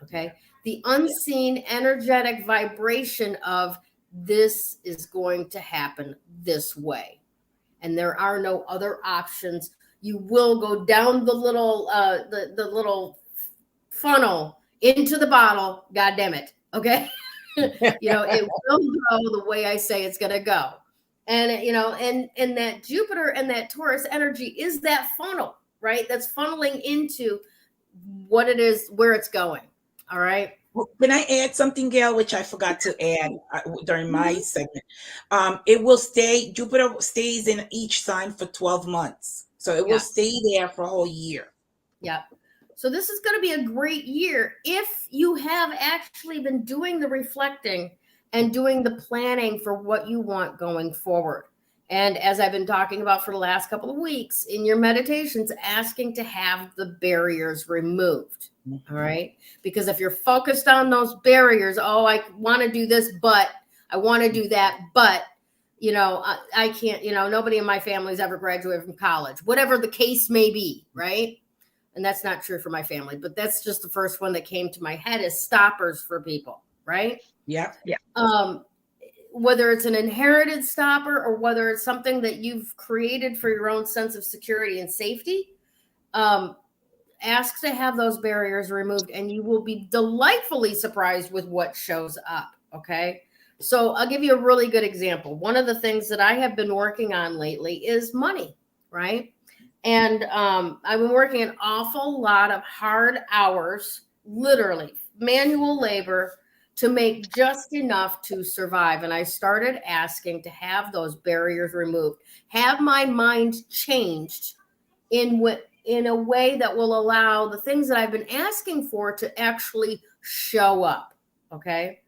Okay. The unseen energetic vibration of this is going to happen this way. And there are no other options. You will go down the little the little funnel into the bottle. God damn it. Okay. It will go the way I say it's going to go. And, and that Jupiter and that Taurus energy is that funnel, right? That's funneling into what it is, where it's going. All right. Well, can I add something, Gayle, which I forgot to add during my segment? It will stay, Jupiter stays in each sign for 12 months. So it will stay there for a whole year. Yeah. So this is going to be a great year if you have actually been doing the reflecting and doing the planning for what you want going forward. And as I've been talking about for the last couple of weeks, in your meditations, asking to have the barriers removed. Mm-hmm. All right. Because if you're focused on those barriers, I want to do this, but I want to do that, but I can't, nobody in my family's ever graduated from college, whatever the case may be. Right. And that's not true for my family, but that's just the first one that came to my head as stoppers for people, right? Yeah. Yeah. Whether it's an inherited stopper or whether it's something that you've created for your own sense of security and safety, ask to have those barriers removed, and you will be delightfully surprised with what shows up. Okay. So I'll give you a really good example. One of the things that I have been working on lately is money, right? And I've been working an awful lot of hard hours, literally manual labor, to make just enough to survive. And I started asking to have those barriers removed, have my mind changed in a way that will allow the things that I've been asking for to actually show up. Okay.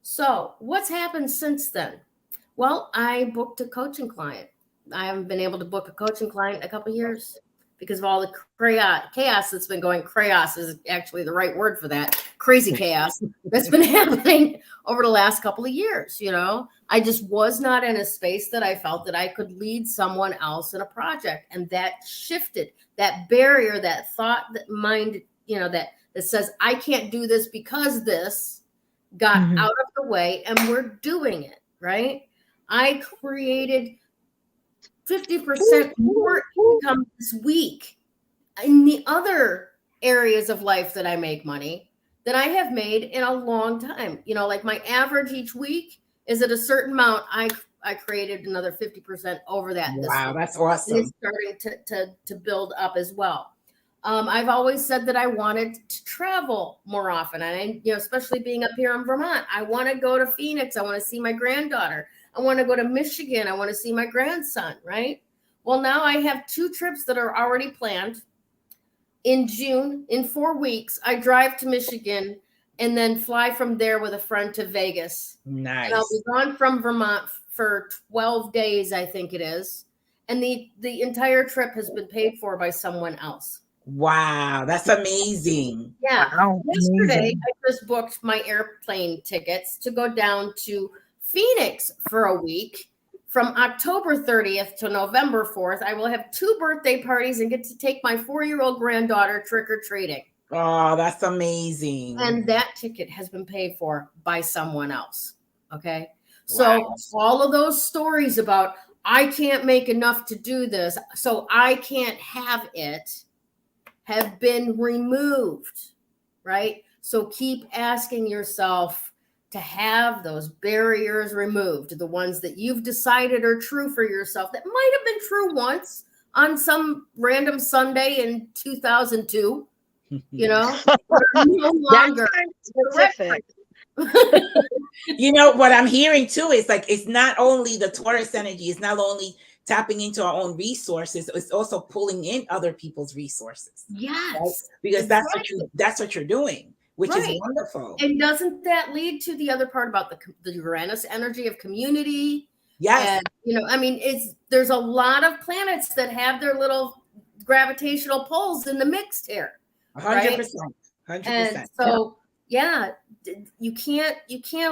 So what's happened since then? Well, I booked a coaching client. I haven't been able to book a coaching client in a couple of years because of all the chaos that's been going. Chaos is actually the right word for that. Crazy chaos that's been happening over the last couple of years. I just was not in a space that I felt that I could lead someone else in a project. And that shifted that barrier, that thought, that mind, that says, I can't do this because this got out of the way, and we're doing it, right? I created 50% more income this week in the other areas of life that I make money than I have made in a long time. Like my average each week is at a certain amount, I created another 50% over that. Wow, that's and awesome. it's starting to build up as well. I've always said that I wanted to travel more often. And especially being up here in Vermont, I want to go to Phoenix. I want to see my granddaughter. I want to go to Michigan. I want to see my grandson, right? Well, now I have 2 trips that are already planned. In June, in 4 weeks, I drive to Michigan and then fly from there with a friend to Vegas. Nice. And I'll be gone from Vermont for 12 days, I think it is. And the entire trip has been paid for by someone else. Wow, that's amazing. Yeah. Wow, Yesterday, amazing. I just booked my airplane tickets to go down to Phoenix for a week. From October 30th to November 4th, I will have 2 birthday parties and get to take my 4-year-old granddaughter trick-or-treating. Oh, that's amazing. And that ticket has been paid for by someone else. Okay. So all of those stories about, I can't make enough to do this, so I can't have it, have been removed, right? So keep asking yourself to have those barriers removed, the ones that you've decided are true for yourself that might have been true once on some random Sunday in 2002, no longer. Specific. What I'm hearing too is like, it's not only the Taurus energy, it's not only tapping into our own resources, it's also pulling in other people's resources. Yes. Right? Because that's what you're doing, which is wonderful. And doesn't that lead to the other part about the Uranus energy of community? Yes. And, there's a lot of planets that have their little gravitational pulls in the mix here. 100%. 100%. And so, you can't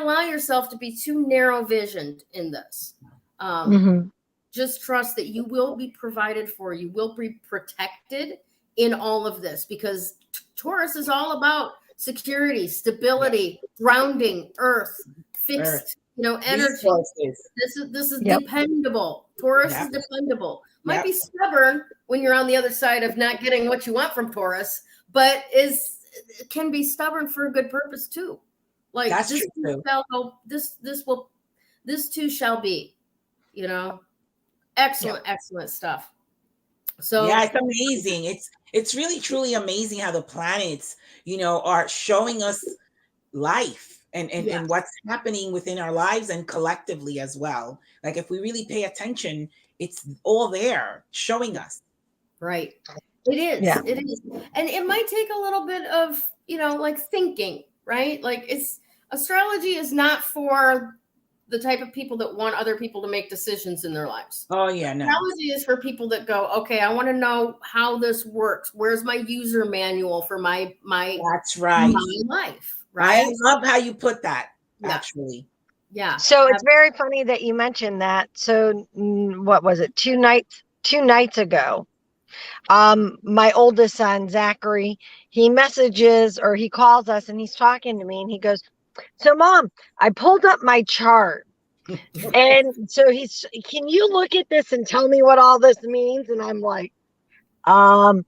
allow yourself to be too narrow visioned in this. Just trust that you will be provided for. You will be protected in all of this, because Taurus is all about security, stability, grounding, earth, fixed, energy. Resources. This is dependable. Taurus is dependable. Might be stubborn when you're on the other side of not getting what you want from Taurus, but can be stubborn for a good purpose too. Like that's this true. This too shall be. Excellent stuff. So it's amazing. It's really truly amazing how the planets, are showing us life and what's happening within our lives and collectively as well. Like if we really pay attention, it's all there showing us. Right. It is. Yeah. It is. And it might take a little bit of, like thinking, right? Like astrology is not for the type of people that want other people to make decisions in their lives. Oh yeah, no. Astrology is for people that go, okay, I want to know how this works. Where's my user manual for my that's right. my life, right? I love how you put that, actually. Yeah. So it's very funny that you mentioned that. So what was it? 2 nights ago, my oldest son, Zachary, he calls us and he's talking to me and he goes, so Mom, I pulled up my chart. And so can you look at this and tell me what all this means? And I'm like, I'm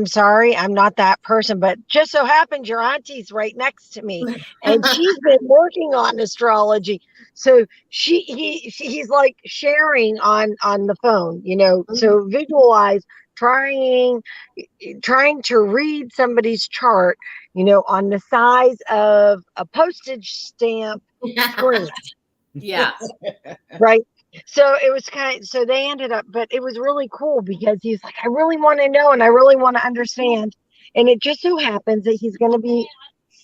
sorry, I'm not that person, but just so happens your auntie's right next to me and she's been working on astrology. So he's like sharing on the phone, so visualize trying to read somebody's chart, on the size of a postage stamp screen. Yeah. Right. So it was so they ended up, but it was really cool because he's like, I really want to know and I really want to understand. And it just so happens that he's going to be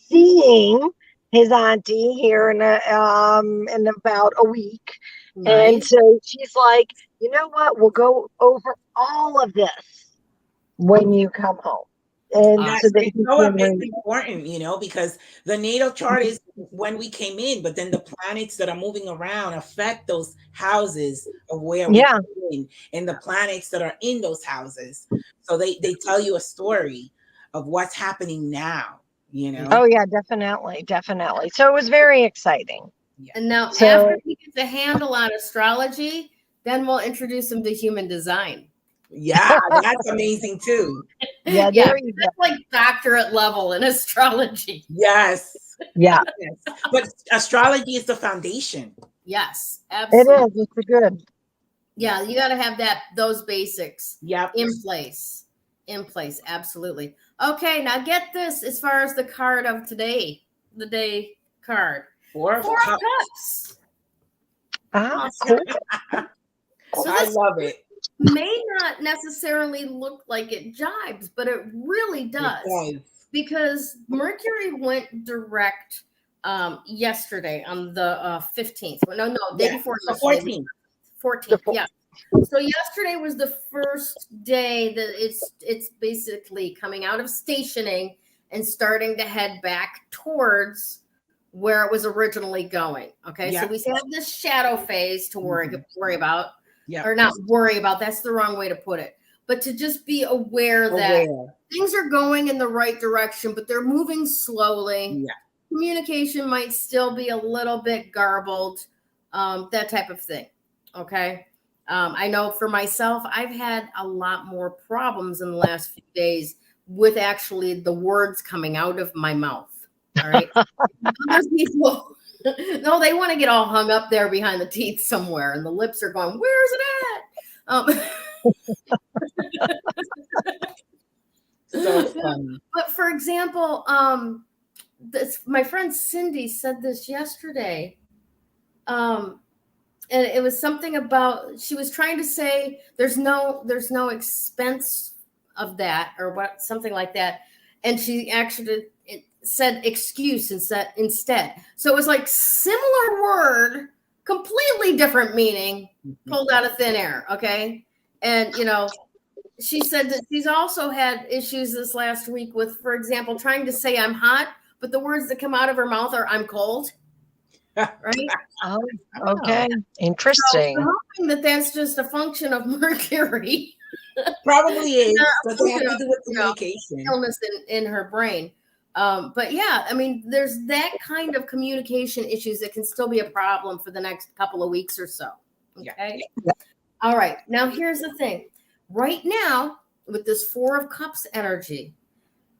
seeing his auntie here in about a week. Nice. And so she's like, you know what? We'll go over all of this when you come home. And that's so important, because the natal chart is when we came in, but then the planets that are moving around affect those houses of where we're in, and the planets that are in those houses. So they tell you a story of what's happening now, Oh yeah, definitely. So it was very exciting. Yeah. And now after he gets a handle on astrology, then we'll introduce him to human design. Yeah, that's amazing too. Yeah, there you go. That's like doctorate level in astrology. Yes. Yeah, Yes. But astrology is the foundation. Yes, it absolutely. is. It's a good. Yeah, you got to have those basics Yep. in place. In place, absolutely. Okay, now get this as far as the card of today, the day card. Four of Cups. Ah, Awesome. cool. So I this love it. may not necessarily look like it jives, but it really does. It does. Because Mercury went direct yesterday on the 15th. No, day before the yesterday. 14th. 14th, yeah. So yesterday was the first day that it's basically coming out of stationing and starting to head back towards where it was originally going. Okay, Yeah. so we have this shadow phase to worry about, Yeah. or not worry about. That's the wrong way to put it. But to just be aware that things are going in the right direction, but they're moving slowly. Yeah. Communication might still be a little bit garbled, that type of thing. Okay. I know for myself, I've had a lot more problems in the last few days with actually the words coming out of my mouth. All right. Other people, no, they want to get all hung up there behind the teeth somewhere, and the lips are going, where's it at? So funny. But for example, my friend Cindy said this yesterday. And it was something about, she was trying to say there's no expense of that, or what, something like that. And she actually said excuse instead. So it was like similar word, completely different meaning, pulled out of thin air. Okay. And, she said that she's also had issues this last week with, for example, trying to say I'm hot, but the words that come out of her mouth are I'm cold. Right? Oh, okay. Interesting. So I'm hoping that's just a function of Mercury. Probably is. But they have to do with communication. Illness in her brain. But yeah, I mean, there's that kind of communication issues that can still be a problem for the next couple of weeks or so. Okay. Yeah. All right. Now here's the thing. Right now, with this Four of Cups energy,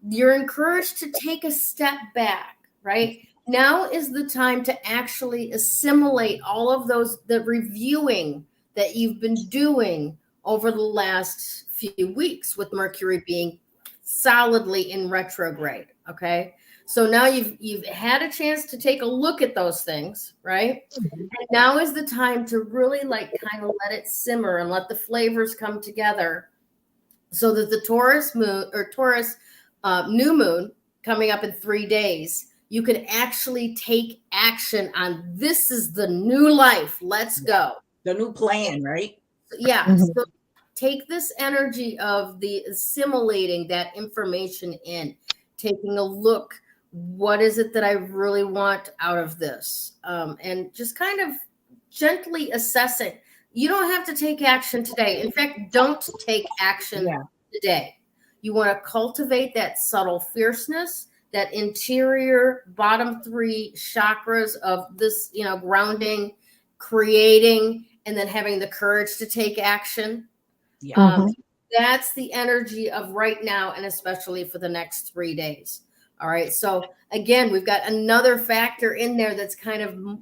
you're encouraged to take a step back, right? Now is the time to actually assimilate all of the reviewing that you've been doing over the last few weeks with Mercury being solidly in retrograde. Okay. So now you've had a chance to take a look at those things, right? And now is the time to really kind of let it simmer and let the flavors come together so that the Taurus new moon coming up in 3 days, you can actually take action on this is the new life. Let's go. The new plan, right? Yeah. Mm-hmm. So take this energy of the assimilating that information in, taking a look. What is it that I really want out of this? And just kind of gently assessing. You don't have to take action today. In fact, don't take action today. You want to cultivate that subtle fierceness, that interior bottom 3 chakras of this, grounding, creating, and then having the courage to take action. Yeah. That's the energy of right now, and especially for the next 3 days. All right. So again, we've got another factor in there that's kind of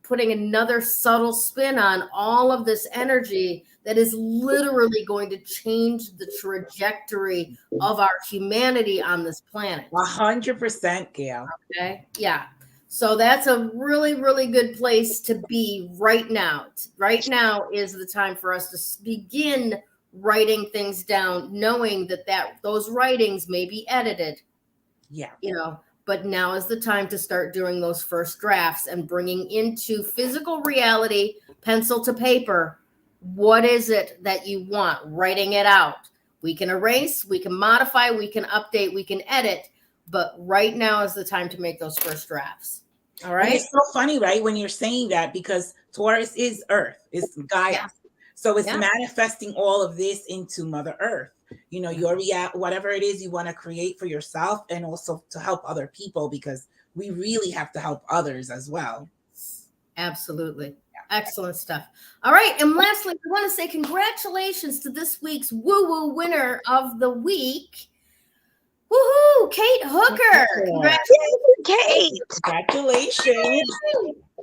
putting another subtle spin on all of this energy that is literally going to change the trajectory of our humanity on this planet. 100%, Gayle. Okay. Yeah. So that's a really, really good place to be right now. Right now is the time for us to begin writing things down, knowing that those writings may be edited. Yeah. But now is the time to start doing those first drafts and bringing into physical reality, pencil to paper. What is it that you want? Writing it out. We can erase, we can modify, we can update, we can edit. But right now is the time to make those first drafts. All right. And it's so funny, right? When you're saying that, because Taurus is Earth, is Gaia. Yeah. So it's manifesting all of this into Mother Earth. Your whatever it is you want to create for yourself and also to help other people, because we really have to help others as well. Absolutely. excellent stuff. All right. And lastly, I want to say congratulations to this week's woo-woo winner of the week. Woohoo! Kate Hooker. Congratulations, Kate. Congratulations.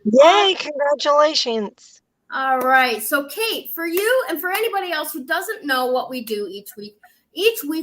Yay, congratulations. All right. So, Kate, for you and for anybody else who doesn't know what we do each week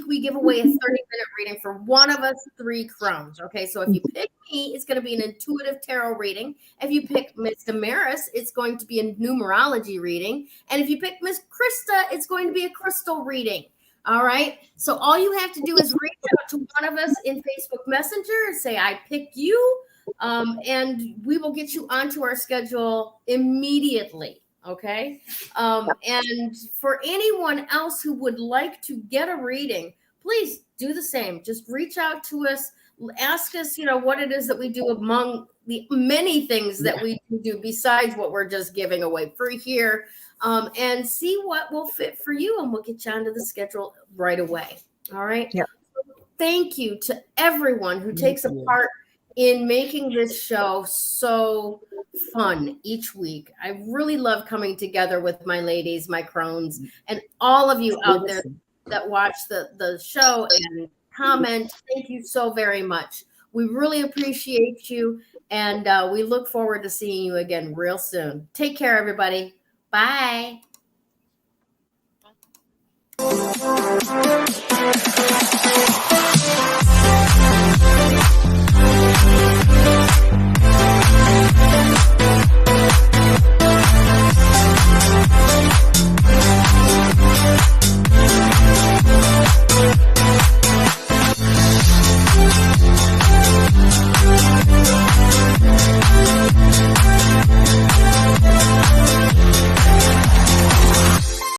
we give away a 30-minute reading for one of us 3 Crones. Okay. So, if you pick me, it's going to be an intuitive tarot reading. If you pick Miss Damaris, it's going to be a numerology reading. And if you pick Miss Krista, it's going to be a crystal reading. All right. So, all you have to do is reach out to one of us in Facebook Messenger and say, I picked you. And we will get you onto our schedule immediately. Okay. And for anyone else who would like to get a reading, please do the same. Just reach out to us, ask us, what it is that we do among the many things that we can do besides what we're just giving away free here, and see what will fit for you, and we'll get you onto the schedule right away. All right. Yeah. Thank you to everyone who takes a part in making this show so fun each week. I really love coming together with my ladies, my Crones, and all of you out there that watch the show and comment. Thank you so very much. We really appreciate you, and we look forward to seeing you again real soon. Take care, everybody. Bye.